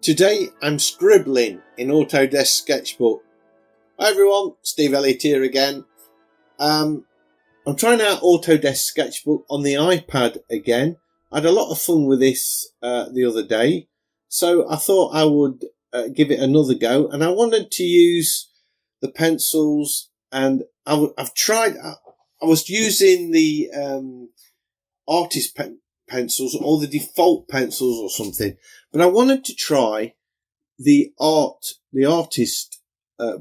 Today I'm scribbling in Autodesk Sketchbook. Hi everyone, Steve Elliott here again. I'm trying out Autodesk Sketchbook on the iPad again. I had a lot of fun with this the other day, so I thought I would give it another go, and I wanted to use the pencils, and I've tried. I was using the artist pencils or the default pencils or something, but I wanted to try the artist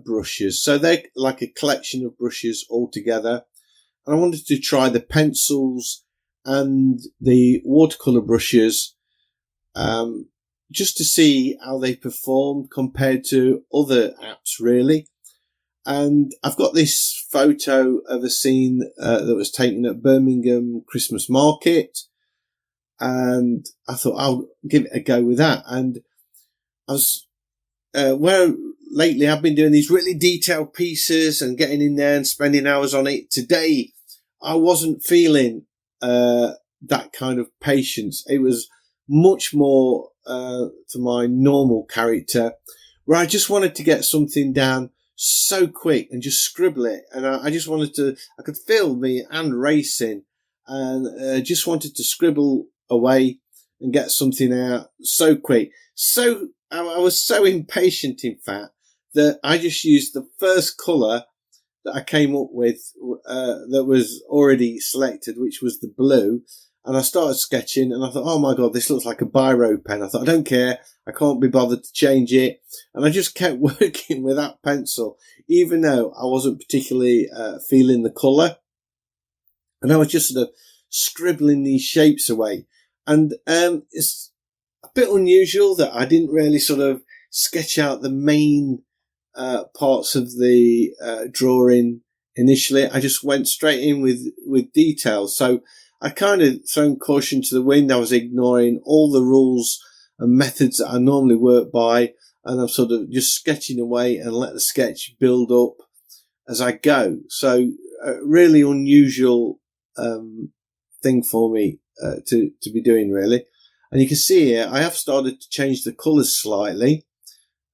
brushes. So they're like a collection of brushes all together. And I wanted to try the pencils and the watercolor brushes, just to see how they performed compared to other apps, really. And I've got this photo of a scene that was taken at Birmingham Christmas Market, and I thought I'll give it a go with that. And I was lately I've been doing these really detailed pieces and getting in there and spending hours on it. Today I wasn't feeling that kind of patience. It was much more to my normal character, where I just wanted to get something down so quick and just scribble it. And I just wanted I could feel my hand racing, and just wanted to scribble away and get something out so quick. So I was so impatient, in fact, that I just used the first colour that I came up with that was already selected, which was the blue. And I started sketching, and I thought, oh my God, this looks like a biro pen. I thought, I don't care. I can't be bothered to change it. And I just kept working with that pencil, even though I wasn't particularly feeling the colour. And I was just sort of scribbling these shapes away. And it's a bit unusual that I didn't really sort of sketch out the main parts of the drawing initially. I just went straight in with details. So I kind of thrown caution to the wind. I was ignoring all the rules and methods that I normally work by, and I'm sort of just sketching away and let the sketch build up as I go. So really unusual thing for me to be doing, really. And you can see here I have started to change the colours slightly,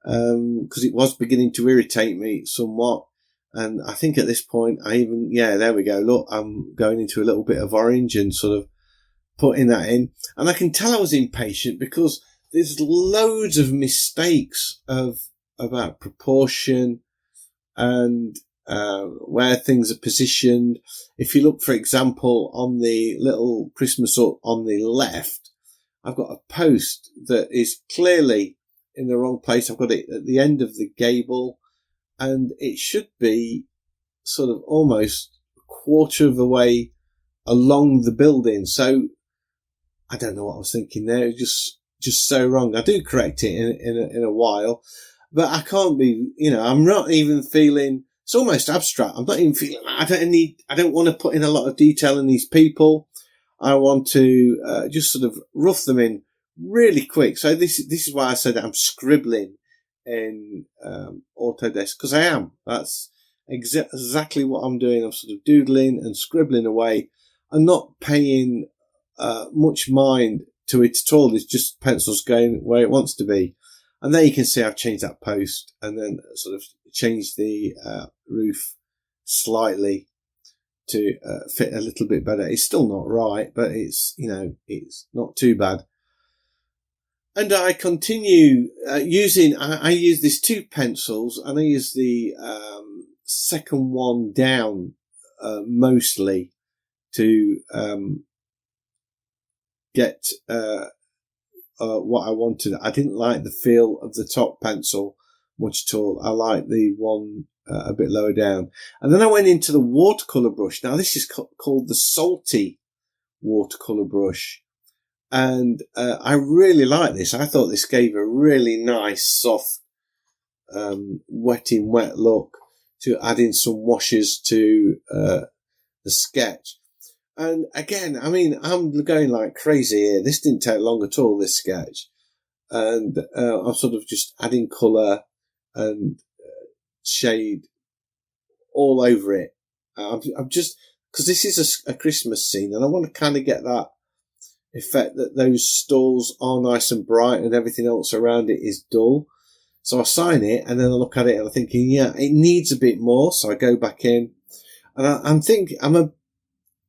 because it was beginning to irritate me somewhat. And I think at this point there we go. Look, I'm going into a little bit of orange and sort of putting that in. And I can tell I was impatient because there's loads of mistakes about proportion and where things are positioned. If you look, for example, on the little Christmas up on the left, I've got a post that is clearly in the wrong place. I've got it at the end of the gable, and it should be sort of almost a quarter of the way along the building. So I don't know what I was thinking there. It was just so wrong. I do correct it in a while, but I can't be, I'm not even feeling, it's almost abstract. I'm not even feeling, I don't want to put in a lot of detail in these people. I want to just sort of rough them in really quick. So this is why I said that I'm scribbling in Autodesk, because I am. That's exactly what I'm doing. I'm sort of doodling and scribbling away. I'm not paying much mind to it at all. It's just pencils going where it wants to be. And there you can see I've changed that post and then sort of changed the roof slightly to fit a little bit better. It's still not right, but it's not too bad. And I continue using, I use these two pencils, and I use the second one down mostly to get what I wanted. I didn't like the feel of the top pencil much at all. I like the one a bit lower down. And then I went into the watercolor brush. Now this is called the Salty watercolor brush. And I really like this. I thought this gave a really nice, soft, wet in wet look, to add in some washes to the sketch. And again, I'm going like crazy here. This didn't take long at all, this sketch. And I'm sort of just adding colour and shade all over it. I'm just, because this is a Christmas scene, and I want to kind of get that effect that those stalls are nice and bright and everything else around it is dull. So I sign it and then I look at it and I'm thinking, yeah, it needs a bit more. So I go back in and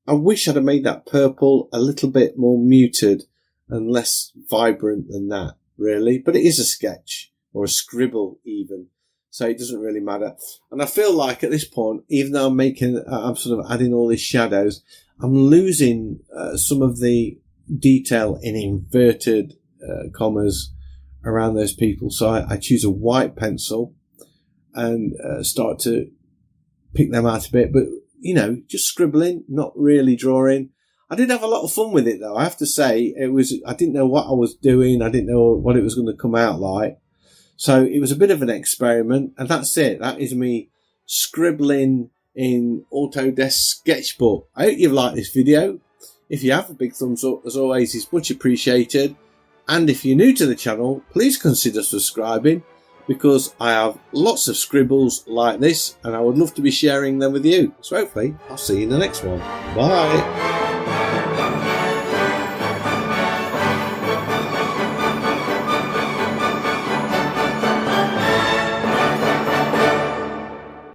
I wish I'd have made that purple a little bit more muted and less vibrant than that, really. But it is a sketch or a scribble even. So it doesn't really matter. And I feel like at this point, even though I'm sort of adding all these shadows, I'm losing some of the detail in inverted commas around those people. So I choose a white pencil and start to pick them out a bit. But, you know, just scribbling, not really drawing. I did have a lot of fun with it, though. I have to say, I didn't know what I was doing. I didn't know what it was going to come out like. So it was a bit of an experiment, and that's it. That is me scribbling in Autodesk Sketchbook. I hope you've liked this video. If you have, a big thumbs up, as always, is much appreciated. And if you're new to the channel, please consider subscribing, because I have lots of scribbles like this, and I would love to be sharing them with you. So hopefully, I'll see you in the next one. Bye.